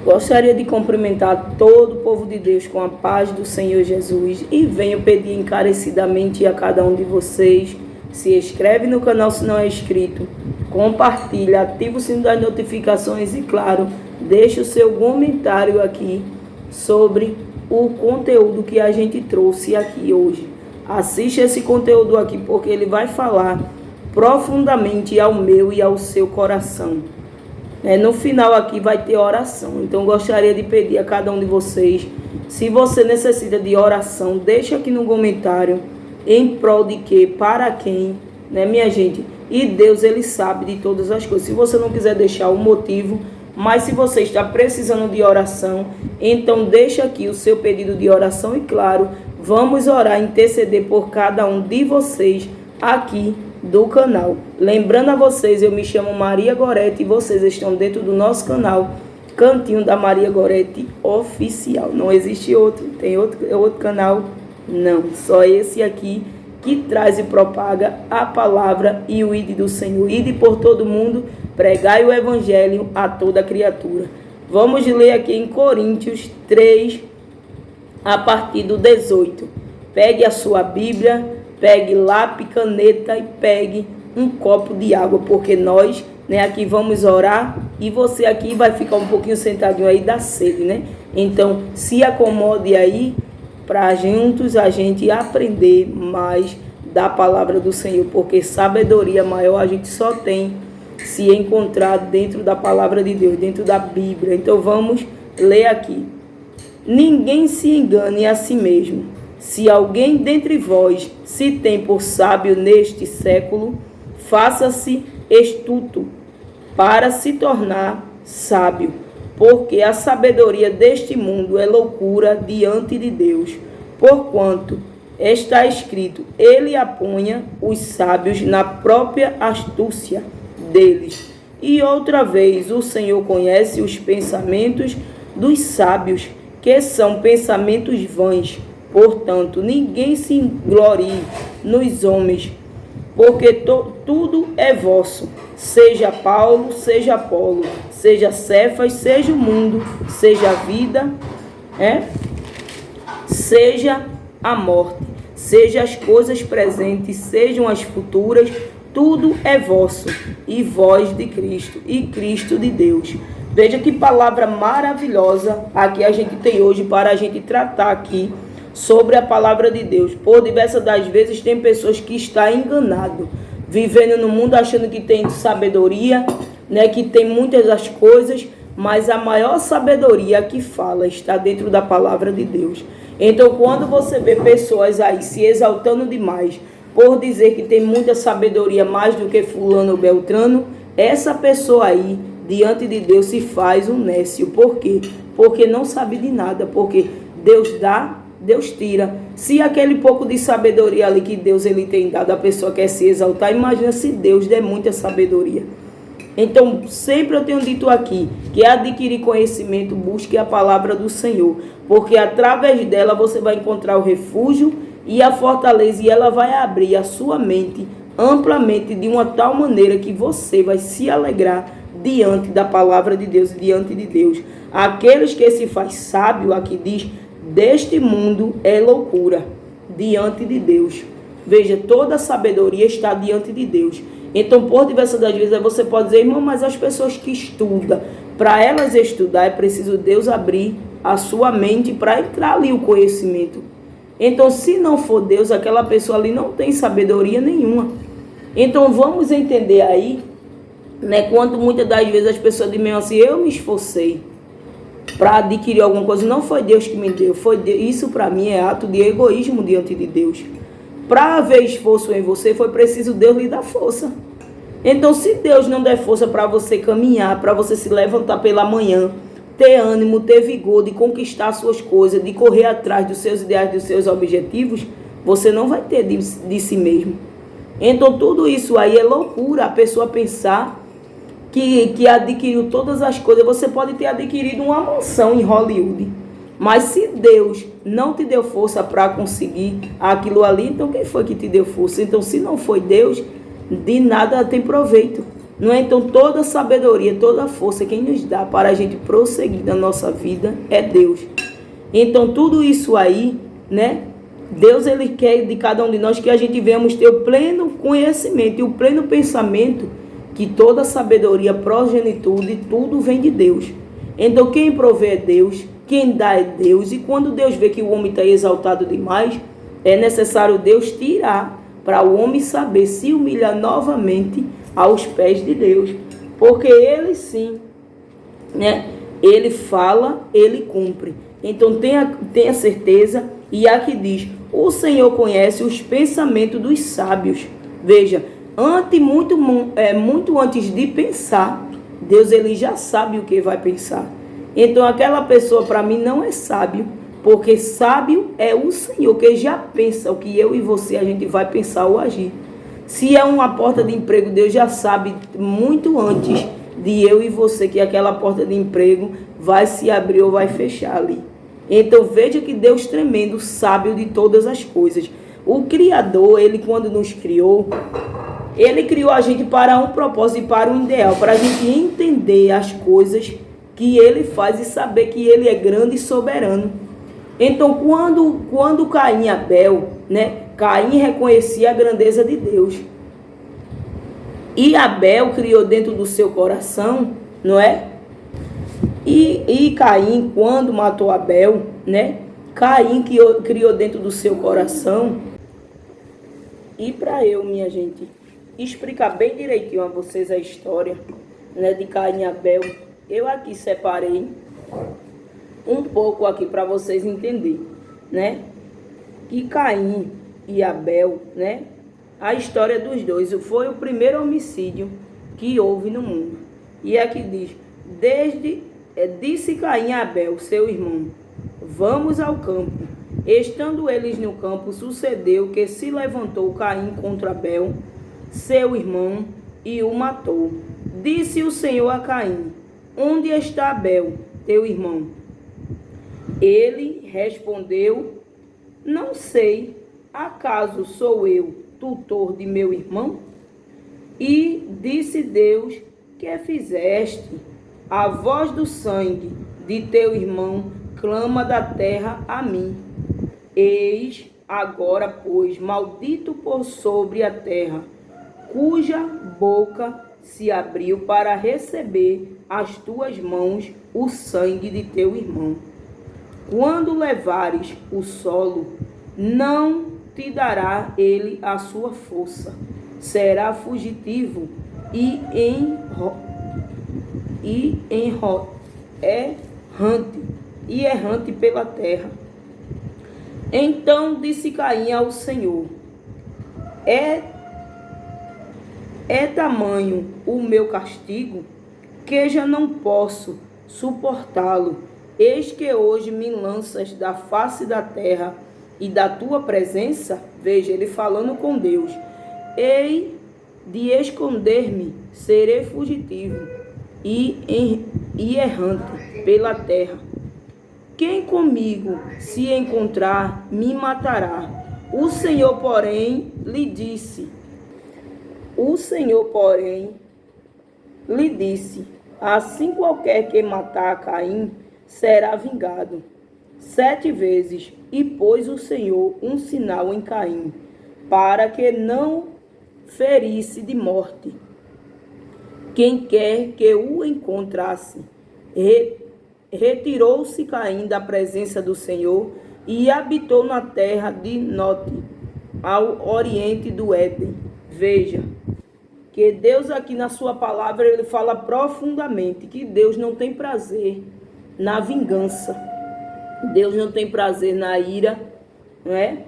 Gostaria de cumprimentar todo o povo de Deus com a paz do Senhor Jesus e venho pedir encarecidamente a cada um de vocês, se inscreve no canal se não é inscrito, compartilha, ativa o sino das notificações e, claro, deixe o seu comentário aqui sobre o conteúdo que a gente trouxe aqui hoje. Assiste esse conteúdo aqui porque ele vai falar profundamente ao meu e ao seu coração. No final aqui vai ter oração, então gostaria de pedir a cada um de vocês, se você necessita de oração, deixa aqui no comentário, em prol de quê, para quem, né, minha gente? E Deus, Ele sabe de todas as coisas. Se você não quiser deixar o motivo, mas se você está precisando de oração, então deixa aqui o seu pedido de oração e, claro, vamos orar, interceder por cada um de vocês aqui do canal. Lembrando a vocês, eu me chamo Maria Gorete e vocês estão dentro do nosso canal Cantinho da Maria Gorete Oficial. Não existe outro, tem outro canal? Não, só esse aqui que traz e propaga a palavra e o ide do Senhor. Ide por todo mundo, pregai o evangelho a toda criatura. Vamos ler aqui em Coríntios 3, a partir do 18. Pegue a sua Bíblia, pegue lápis, caneta e pegue um copo de água, porque nós, aqui vamos orar e você aqui vai ficar um pouquinho sentadinho aí da sede, né? Então, se acomode aí para juntos a gente aprender mais da palavra do Senhor, porque sabedoria maior a gente só tem se encontrar dentro da palavra de Deus, dentro da Bíblia. Então, vamos ler aqui. Ninguém se engane a si mesmo. Se alguém dentre vós se tem por sábio neste século, faça-se astuto para se tornar sábio, porque a sabedoria deste mundo é loucura diante de Deus. Porquanto está escrito, ele apunha os sábios na própria astúcia deles. E outra vez, o Senhor conhece os pensamentos dos sábios, que são pensamentos vãs. Portanto, ninguém se glorie nos homens, porque tudo é vosso, seja Paulo, seja Apolo, seja Cefas, seja o mundo, seja a vida, seja a morte, seja as coisas presentes, sejam as futuras, tudo é vosso, e vós de Cristo, e Cristo de Deus. Veja que palavra maravilhosa aqui a gente tem hoje para a gente tratar aqui sobre a palavra de Deus. Por diversas das vezes tem pessoas que estão enganadas, vivendo no mundo achando que tem sabedoria, que tem muitas das coisas, mas a maior sabedoria que fala está dentro da palavra de Deus. Então, quando você vê pessoas aí se exaltando demais por dizer que tem muita sabedoria mais do que fulano ou beltrano, essa pessoa aí diante de Deus se faz um nécio. Por quê? Porque não sabe de nada, porque Deus dá, Deus tira. Se aquele pouco de sabedoria ali que Deus ele tem dado, a pessoa quer se exaltar, imagina se Deus der muita sabedoria. Então, sempre eu tenho dito aqui, que é adquirir conhecimento, busque a palavra do Senhor, porque através dela você vai encontrar o refúgio e a fortaleza, e ela vai abrir a sua mente amplamente de uma tal maneira que você vai se alegrar diante da palavra de Deus e diante de Deus. Aqueles que se faz sábio, aqui diz, deste mundo é loucura diante de Deus. Veja, toda a sabedoria está diante de Deus. Então, por diversas das vezes, você pode dizer, irmão, mas as pessoas que estudam, para elas estudar, é preciso Deus abrir a sua mente para entrar ali o conhecimento. Então, se não for Deus, aquela pessoa ali não tem sabedoria nenhuma. Então, vamos entender aí, quando muitas das vezes as pessoas dizem assim, eu me esforcei para adquirir alguma coisa, não foi Deus que me deu, foi Deus. Isso para mim é ato de egoísmo diante de Deus. Para haver esforço em você, foi preciso Deus lhe dar força. Então, se Deus não der força para você caminhar, para você se levantar pela manhã, ter ânimo, ter vigor de conquistar suas coisas, de correr atrás dos seus ideais, dos seus objetivos, você não vai ter de si mesmo. Então, tudo isso aí é loucura, a pessoa pensar que adquiriu todas as coisas. Você pode ter adquirido uma mansão em Hollywood, mas se Deus não te deu força para conseguir aquilo ali, então quem foi que te deu força? Então, se não foi Deus, de nada tem proveito. Não é? Então toda sabedoria, toda força, quem nos dá para a gente prosseguir na nossa vida é Deus. Então tudo isso aí, né? Deus, ele quer de cada um de nós que a gente venhamos ter o pleno conhecimento e o pleno pensamento que toda sabedoria, progenitude, tudo vem de Deus. Então quem provê é Deus, quem dá é Deus, e quando Deus vê que o homem está exaltado demais, é necessário Deus tirar para o homem saber se humilhar novamente aos pés de Deus, porque ele sim, né? Ele fala, ele cumpre. Então tenha certeza, e aqui diz, o Senhor conhece os pensamentos dos sábios. Veja, muito antes de pensar, Deus ele já sabe o que vai pensar. Então aquela pessoa para mim não é sábio, porque sábio é o Senhor que já pensa o que eu e você a gente vai pensar ou agir. Se é uma porta de emprego, Deus já sabe muito antes de eu e você que aquela porta de emprego vai se abrir ou vai fechar ali. Então veja que Deus tremendo, sábio de todas as coisas. O Criador, ele quando nos criou, ele criou a gente para um propósito e para um ideal, para a gente entender as coisas que ele faz e saber que ele é grande e soberano. Então quando Caim e Abel, né? Caim reconhecia a grandeza de Deus. E Abel criou dentro do seu coração, não é? E Caim, quando matou Abel, né? Caim criou dentro do seu coração. E para eu, minha gente, explicar bem direitinho a vocês a história, né, de Caim e Abel, eu aqui separei um pouco aqui para vocês entenderem, né? Que Caim e Abel, né? A história dos dois foi o primeiro homicídio que houve no mundo. E aqui diz, disse Caim a Abel, seu irmão, vamos ao campo. Estando eles no campo, sucedeu que se levantou Caim contra Abel, seu irmão, e o matou. Disse o Senhor a Caim, onde está Abel, teu irmão? Ele respondeu, não sei, acaso sou eu tutor de meu irmão? E disse Deus, que fizeste? A voz do sangue de teu irmão clama da terra a mim. Eis agora, pois, maldito por sobre a terra, cuja boca se abriu para receber as tuas mãos o sangue de teu irmão. Quando levares o solo, não te dará ele a sua força. Será fugitivo e errante pela terra. Então disse Caim ao Senhor, é tamanho o meu castigo, que já não posso suportá-lo. Eis que hoje me lanças da face da terra e da tua presença, veja, ele falando com Deus, hei de esconder-me, serei fugitivo e errante pela terra. Quem comigo se encontrar, me matará. O Senhor, porém, lhe disse, assim qualquer que matar Caim, será vingado 7 vezes. E pôs o Senhor um sinal em Caim, para que não ferisse de morte quem quer que o encontrasse. Retirou-se Caim da presença do Senhor e habitou na terra de Note, ao oriente do Éden. Veja que Deus aqui na sua palavra, ele fala profundamente que Deus não tem prazer na vingança. Deus não tem prazer na ira, não é?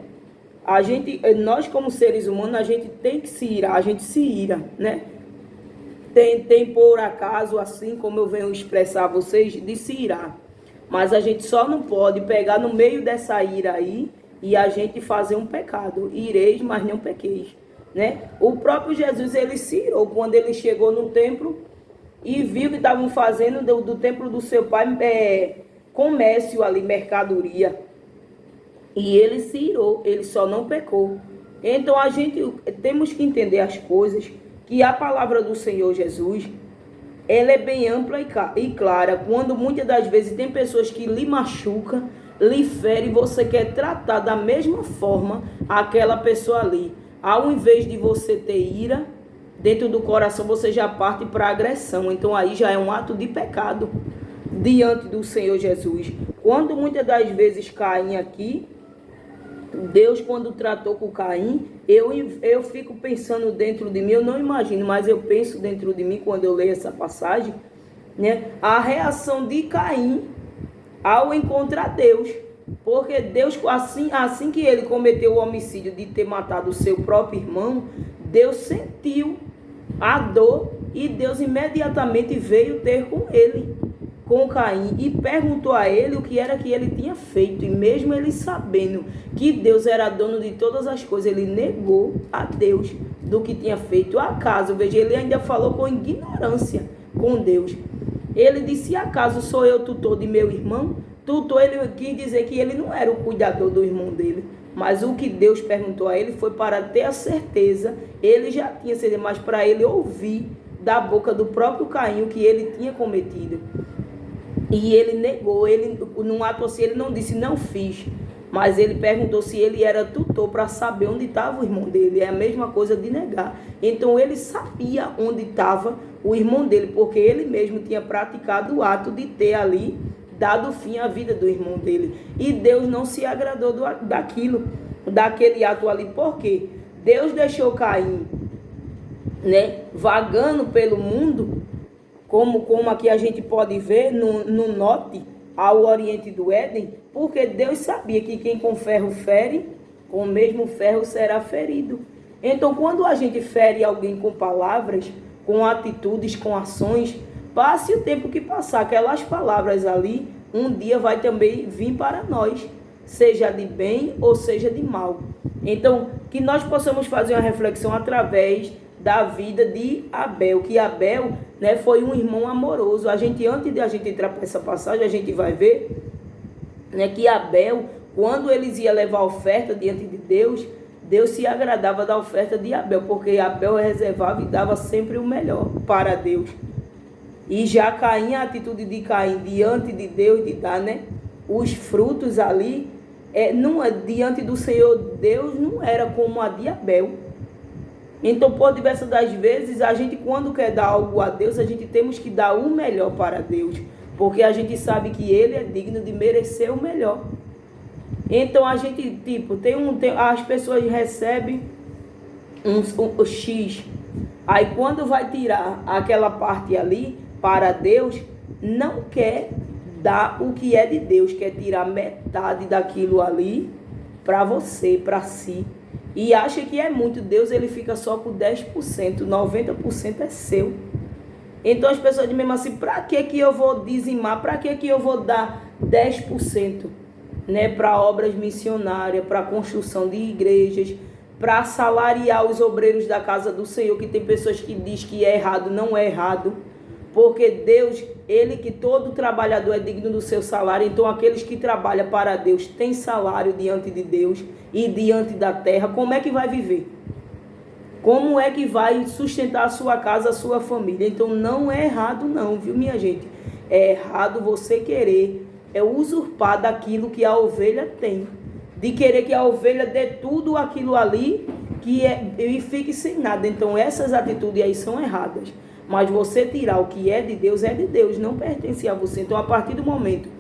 Nós como seres humanos, a gente tem que se irar, a gente se ira, né? Tem por acaso, assim como eu venho expressar a vocês, de se irar. Mas a gente só não pode pegar no meio dessa ira aí e a gente fazer um pecado. Ireis, mas não pequeis, né? O próprio Jesus, ele se irou quando ele chegou no templo e viu que estavam fazendo do templo do seu pai comércio ali, mercadoria. E ele se irou, ele só não pecou. Então a gente temos que entender as coisas que a palavra do Senhor Jesus, ela é bem ampla e clara. Quando muitas das vezes tem pessoas que lhe machucam, lhe ferem, você quer tratar da mesma forma aquela pessoa ali. Ao invés de você ter ira dentro do coração, você já parte para agressão. Então aí já é um ato de pecado diante do Senhor Jesus. Quando muitas das vezes Caim aqui, Deus quando tratou com Caim, eu fico pensando dentro de mim, eu não imagino, mas eu penso dentro de mim quando eu leio essa passagem, né? A reação de Caim ao encontrar Deus. Porque Deus, assim que ele cometeu o homicídio de ter matado o seu próprio irmão, Deus sentiu a dor e Deus imediatamente veio ter com ele, com Caim, e perguntou a ele o que era que ele tinha feito. E mesmo ele sabendo que Deus era dono de todas as coisas, ele negou a Deus do que tinha feito. Acaso, veja, ele ainda falou com ignorância com Deus. Ele disse: acaso sou eu tutor de meu irmão? Tutor, ele quis dizer que ele não era o cuidador do irmão dele. Mas o que Deus perguntou a ele foi para ter a certeza. Ele já tinha certeza, mas para ele ouvir da boca do próprio Caim o que ele tinha cometido. E ele negou, ele, num ato assim, ele não disse não fiz, mas ele perguntou se ele era tutor para saber onde estava o irmão dele. É a mesma coisa de negar. Então ele sabia onde estava o irmão dele, porque ele mesmo tinha praticado o ato de ter ali dado fim à vida do irmão dele. E Deus não se agradou daquele ato ali. Por quê? Deus deixou Caim, né, vagando pelo mundo, como aqui a gente pode ver no norte, ao oriente do Éden, porque Deus sabia que quem com ferro fere, com o mesmo ferro será ferido. Então, quando a gente fere alguém com palavras, com atitudes, com ações, passe o tempo que passar, aquelas palavras ali, um dia vai também vir para nós, seja de bem ou seja de mal. Então, que nós possamos fazer uma reflexão através da vida de Abel, que Abel, né, foi um irmão amoroso. Antes de a gente entrar para essa passagem, a gente vai ver, né, que Abel, quando eles iam levar a oferta diante de Deus, Deus se agradava da oferta de Abel, porque Abel reservava e dava sempre o melhor para Deus. E já Caim, a atitude de Caim diante de Deus, de dar, né, os frutos ali, diante do Senhor Deus, não era como a de Abel. Então, por diversas das vezes, a gente, quando quer dar algo a Deus, a gente temos que dar o melhor para Deus, porque a gente sabe que Ele é digno de merecer o melhor. Então, a gente, as pessoas recebem um X, aí quando vai tirar aquela parte ali para Deus, não quer dar o que é de Deus, quer tirar metade daquilo ali para você, para si. E acha que é muito. Deus, ele fica só com 10%, 90% é seu. Então as pessoas dizem mesmo assim: para que eu vou dizimar? Para que eu vou dar 10%? Né, para obras missionárias, para a construção de igrejas, para salariar os obreiros da casa do Senhor, que tem pessoas que dizem que é errado. Não é errado. Porque Deus, ele que todo trabalhador é digno do seu salário. Então aqueles que trabalham para Deus têm salário diante de Deus e diante da terra. Como é que vai viver? Como é que vai sustentar a sua casa, a sua família? Então não é errado não, viu, minha gente? É errado você querer usurpar daquilo que a ovelha tem. De querer que a ovelha dê tudo aquilo ali e fique sem nada. Então essas atitudes aí são erradas. Mas você tirar o que é de Deus, não pertence a você. Então, a partir do momento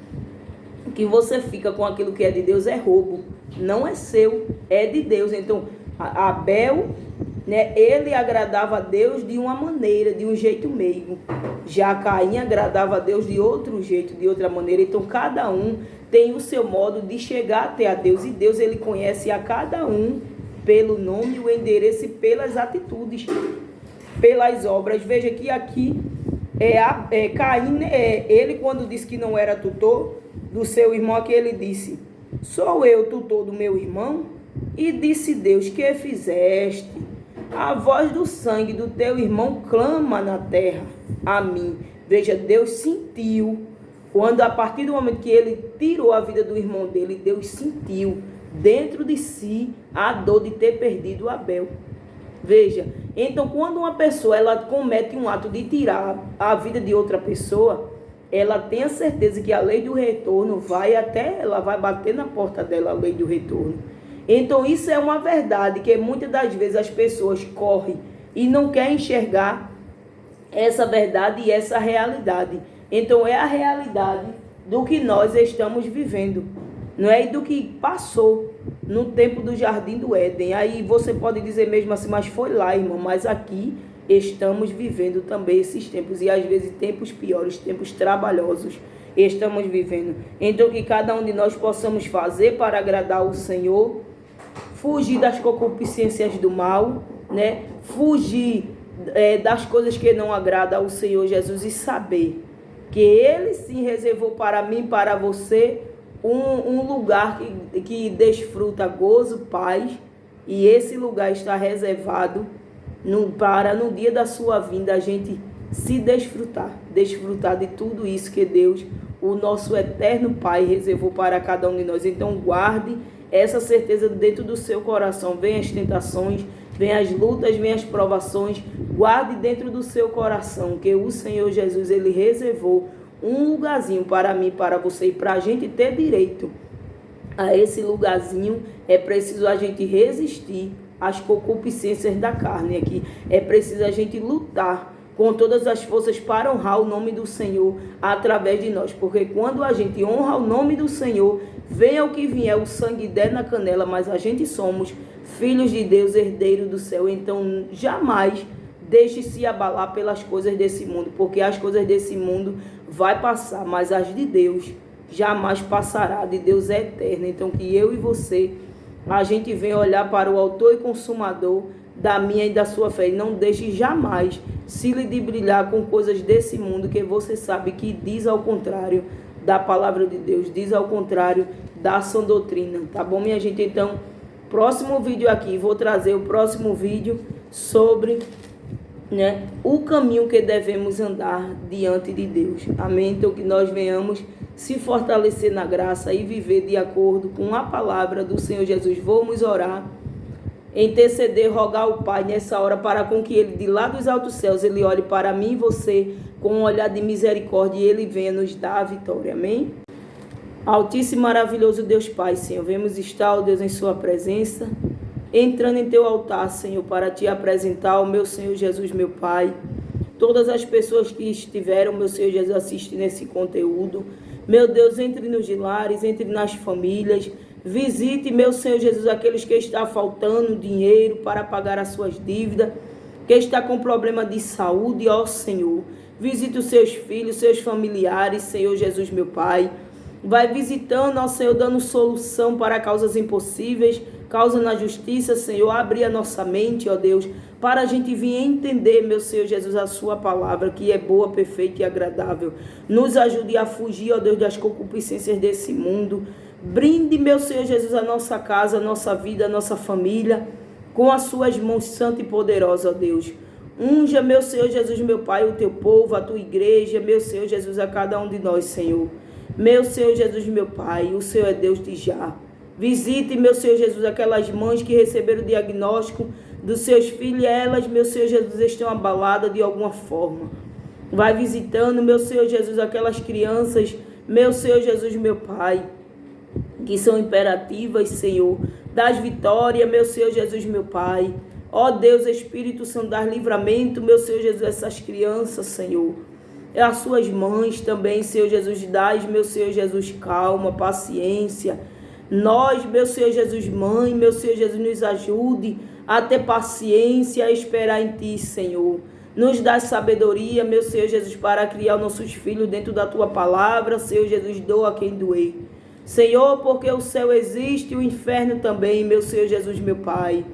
que você fica com aquilo que é de Deus, é roubo. Não é seu, é de Deus. Então, Abel, né, ele agradava a Deus de uma maneira, de um jeito meigo. Já Caim agradava a Deus de outro jeito, de outra maneira. Então, cada um tem o seu modo de chegar até a Deus. E Deus, ele conhece a cada um pelo nome, o endereço e pelas atitudes, pelas obras. Veja que aqui Caim, ele quando disse que não era tutor do seu irmão, aqui ele disse: sou eu tutor do meu irmão? E disse Deus: que fizeste? A voz do sangue do teu irmão clama na terra a mim. Veja, Deus sentiu, quando a partir do momento que ele tirou a vida do irmão dele, Deus sentiu dentro de si a dor de ter perdido Abel. Veja, Então, quando uma pessoa ela comete um ato de tirar a vida de outra pessoa, ela tem a certeza que a lei do retorno ela vai bater na porta dela, a lei do retorno. Então, isso é uma verdade que muitas das vezes as pessoas correm e não querem enxergar essa verdade e essa realidade. Então, é a realidade do que nós estamos vivendo, não é? E do que passou no tempo do Jardim do Éden. Aí você pode dizer mesmo assim, mas foi lá, irmão, mas aqui estamos vivendo também esses tempos, e às vezes tempos piores, tempos trabalhosos estamos vivendo. Então, que cada um de nós possamos fazer para agradar o Senhor, fugir das concupiscências do mal, né? Fugir das coisas que não agradam ao Senhor Jesus, e saber que Ele sim reservou para mim e para você um lugar que desfruta gozo, paz, e esse lugar está reservado para no dia da sua vinda a gente se desfrutar de tudo isso que Deus, o nosso eterno Pai, reservou para cada um de nós. Então guarde essa certeza dentro do seu coração. Vem as tentações, vem as lutas, vem as provações, guarde dentro do seu coração que o Senhor Jesus, Ele reservou um lugarzinho para mim, para você, e para a gente ter direito a esse lugarzinho, é preciso a gente resistir às concupiscências da carne aqui. É preciso a gente lutar com todas as forças para honrar o nome do Senhor através de nós. Porque quando a gente honra o nome do Senhor, venha o que vier, o sangue der na canela, mas a gente somos filhos de Deus, herdeiros do céu. Então jamais deixe-se abalar pelas coisas desse mundo, porque as coisas desse mundo vai passar, mas as de Deus jamais passará. De Deus é eterna. Então que eu e você, a gente venha olhar para o autor e consumador da minha e da sua fé, e não deixe jamais se ludibriar com coisas desse mundo, que você sabe que diz ao contrário da palavra de Deus, diz ao contrário da sã doutrina, tá bom, minha gente? Então, próximo vídeo aqui, vou trazer o próximo vídeo sobre, né, o caminho que devemos andar diante de Deus, amém? Então que nós venhamos se fortalecer na graça e viver de acordo com a palavra do Senhor Jesus. Vamos orar, interceder, rogar ao Pai nessa hora, para com que Ele, de lá dos altos céus, Ele olhe para mim e você com um olhar de misericórdia, e Ele venha nos dar a vitória, amém? Altíssimo e maravilhoso Deus Pai, Senhor, vemos estar, ó Deus, em sua presença, entrando em teu altar, Senhor, para te apresentar o meu Senhor Jesus, meu Pai, todas as pessoas que estiveram, meu Senhor Jesus, assistindo esse conteúdo. Meu Deus, entre nos lares, entre nas famílias, visite, meu Senhor Jesus, aqueles que estão faltando dinheiro para pagar as suas dívidas, que está com problema de saúde, ó Senhor. Visite os seus filhos, seus familiares, Senhor Jesus, meu Pai. Vai visitando, ó Senhor, dando solução para causas impossíveis, causa na justiça, Senhor. Abre a nossa mente, ó Deus, para a gente vir entender, meu Senhor Jesus, a sua palavra, que é boa, perfeita e agradável. Nos ajude a fugir, ó Deus, das concupiscências desse mundo. Brinde, meu Senhor Jesus, a nossa casa, a nossa vida, a nossa família, com as suas mãos santas e poderosas, ó Deus. Unja, meu Senhor Jesus, meu Pai, o teu povo, a tua igreja, meu Senhor Jesus, a cada um de nós, Senhor. Meu Senhor Jesus, meu Pai, o Senhor é Deus de já. Visite, meu Senhor Jesus, aquelas mães que receberam o diagnóstico dos seus filhos, e elas, meu Senhor Jesus, estão abaladas de alguma forma. Vai visitando, meu Senhor Jesus, aquelas crianças, meu Senhor Jesus, meu Pai, que são imperativas, Senhor, das vitórias, meu Senhor Jesus, meu Pai. Ó Deus, Espírito Santo, dar livramento, meu Senhor Jesus, essas crianças, Senhor. As suas mães também, Senhor Jesus, dás, meu Senhor Jesus, calma, paciência. Nós, meu Senhor Jesus, mãe, meu Senhor Jesus, nos ajude a ter paciência, a esperar em Ti, Senhor. Nos dá sabedoria, meu Senhor Jesus, para criar nossos filhos dentro da Tua palavra, Senhor Jesus, doa quem doer. Senhor, porque o céu existe e o inferno também, meu Senhor Jesus, meu Pai.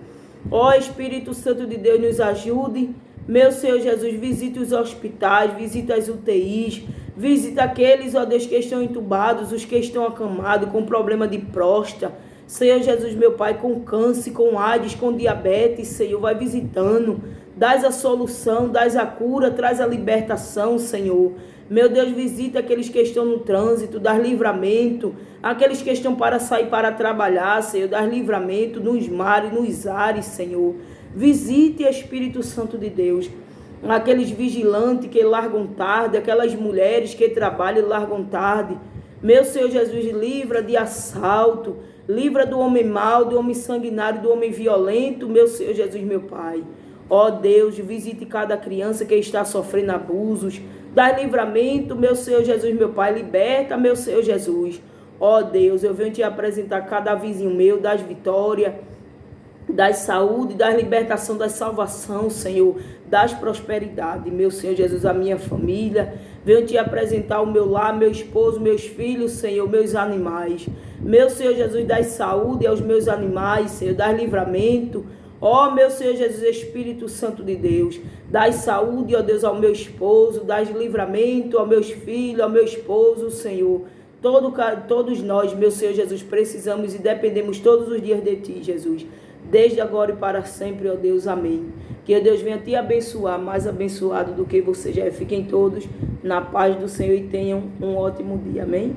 Ó Espírito Santo de Deus, nos ajude, meu Senhor Jesus, visite os hospitais, visite as UTIs, visita aqueles, ó Deus, que estão entubados, os que estão acamados com problema de próstata. Senhor Jesus, meu Pai, com câncer, com AIDS, com diabetes, Senhor, vai visitando, dás a solução, dás a cura, traz a libertação, Senhor. Meu Deus, visita aqueles que estão no trânsito, dás livramento, aqueles que estão para sair para trabalhar, Senhor, dás livramento nos mares, nos ares, Senhor. Visite, Espírito Santo de Deus, aqueles vigilantes que largam tarde, aquelas mulheres que trabalham e largam tarde. Meu Senhor Jesus, livra de assalto, livra do homem mau, do homem sanguinário, do homem violento, meu Senhor Jesus, meu Pai. Ó Deus, visite cada criança que está sofrendo abusos, dá livramento, meu Senhor Jesus, meu Pai, liberta, meu Senhor Jesus. Ó Deus, eu venho te apresentar cada vizinho meu, das vitórias, das saúde, das libertação, da salvação, Senhor, das prosperidades, meu Senhor Jesus, a minha família. Venho te apresentar o meu lar, meu esposo, meus filhos, Senhor, meus animais. Meu Senhor Jesus, das saúde aos meus animais, Senhor, das livramento. Ó meu Senhor Jesus, Espírito Santo de Deus, dai saúde, ó Deus, ao meu esposo, dai livramento aos meus filhos, ao meu esposo, Senhor. Todos nós, meu Senhor Jesus, precisamos e dependemos todos os dias de Ti, Jesus. Desde agora e para sempre, ó Deus, amém. Que Deus venha te abençoar, mais abençoado do que você já é. Fiquem todos na paz do Senhor e tenham um ótimo dia, amém?